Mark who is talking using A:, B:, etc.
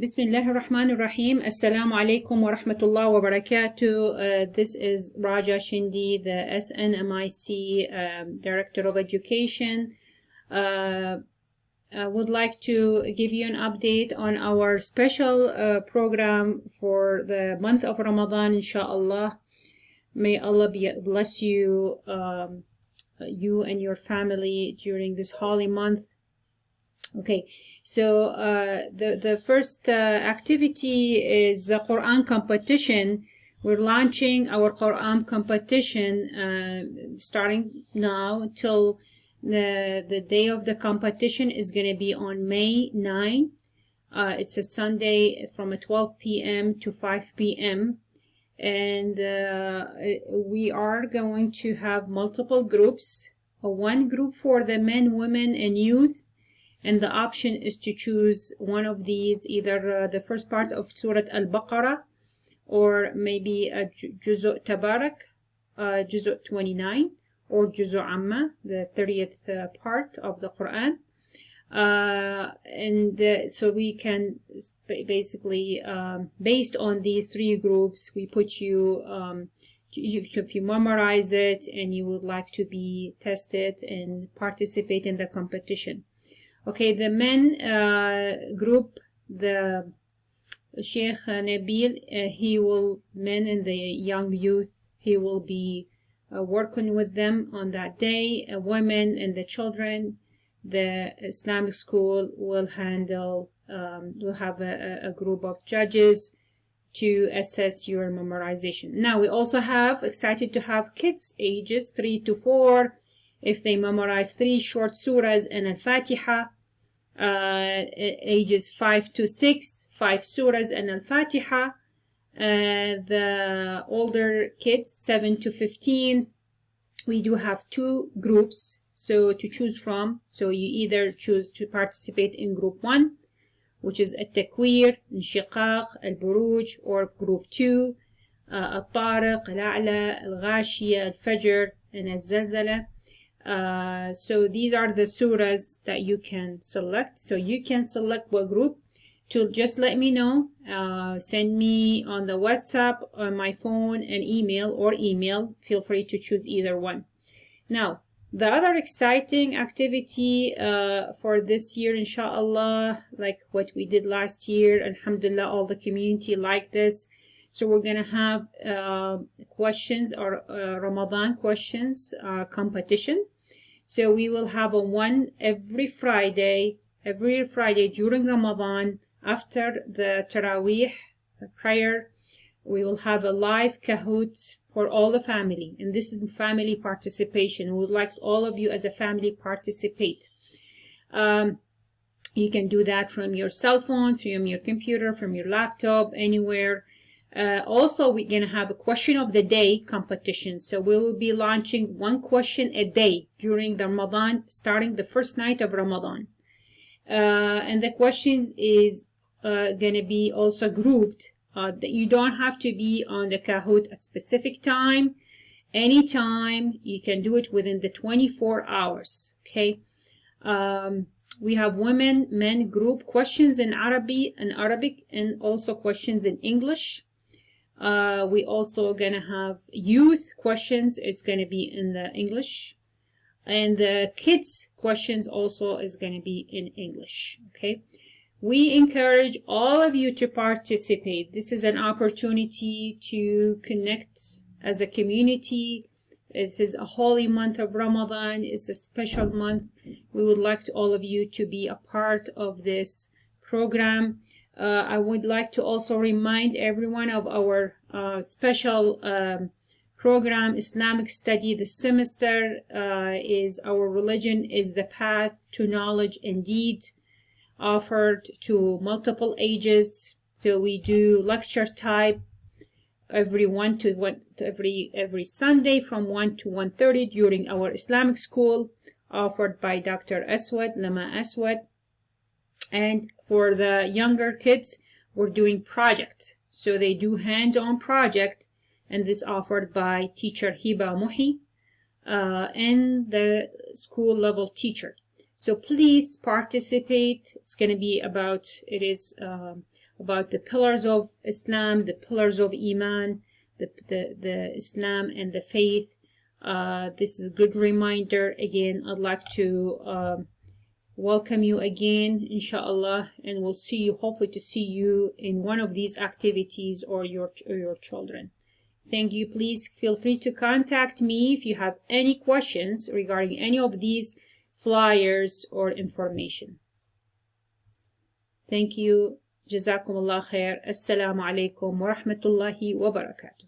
A: Bismillahir Rahmanir Rahim. Assalamu alaikum wa rahmatullah wa barakatuh. This is Raja Shindi, the SNMIC Director of Education. I would like to give you an update on our special program for the month of Ramadan, inshallah. May Allah bless you, you and your family during this holy month. Okay, so the first activity is the Quran competition. We're launching our Quran competition starting now till the day of the competition is going to be on May 9. It's a Sunday from 12 p.m. to 5 p.m. And we are going to have multiple groups. One group for the men, women, and youth. And the option is to choose one of these, either the first part of Surah Al-Baqarah or maybe a Juzu' Tabarak, Juzu' 29, or Juzu' Amma, the 30th part of the Quran. So we can basically, based on these three groups, we put you, if you memorize it and you would like to be tested and participate in the competition. Okay, the men group, the Sheikh Nabil, men and the young youth, he will be working with them on that day. Women and the children, the Islamic School will handle, will have a group of judges to assess your memorization. Now, we also excited to have kids ages 3 to 4. If they memorize 3 short surahs and Al-Fatiha, ages 5 to 6, 5 surahs and Al-Fatiha. The older kids, 7 to 15, we do have 2 groups so to choose from. So you either choose to participate in group 1, which is At-Takwir, Inshiqaq, Al-Buruj, or group 2, Al-Tariq, Al-A'la, Al-Ghashiyah, Al-Fajr, and Al-Zalzala. So these are the surahs that you can select. So you can select what group. To just let me know, send me on the WhatsApp, on my phone, and email. Feel free to choose either one. Now, the other exciting activity for this year, inshallah, like what we did last year, alhamdulillah, all the community like this. So we're going to have questions, or Ramadan questions competition. So we will have one every Friday during Ramadan after the Taraweeh prayer. We will have a live Kahoot for all the family, and this is family participation. We would like all of you as a family participate. You can do that from your cell phone, from your computer, from your laptop, anywhere. Also, we're going to have a question of the day competition. So we will be launching 1 question a day during the Ramadan, starting the first night of Ramadan. And the questions is going to be also grouped. That you don't have to be on the Kahoot at specific time. Anytime, you can do it within the 24 hours. Okay. We have women, men group questions in Arabic, and also questions in English. We also gonna have youth questions. It's gonna be in the English, and the kids questions also is gonna be in English. Okay, we encourage all of you to participate. This is an opportunity to connect as a community. It is a holy month of Ramadan. It's a special month. We would like all of you to be a part of this program. I would like to also remind everyone of our special program, Islamic Study this semester. Is our religion is the path to knowledge and deed, offered to multiple ages. So we do lecture type every Sunday from 1 to 1:30 during our Islamic School, offered by Dr. Lama Aswad. And for the younger kids, we're doing project. So they do hands-on project, and this offered by teacher Hiba Muhi and the school level teacher. So please participate. It's going to be about, it is about the pillars of Islam, the pillars of Iman, the Islam and the faith. This is a good reminder. Again, I'd like to welcome you again, inshallah, and we'll see you, hopefully to see you in one of these activities or your children. Thank you. Please feel free to contact me if you have any questions regarding any of these flyers or information. Thank you. Jazakumullah khair. Assalamu alaikum wa rahmatullahi wa barakatuh.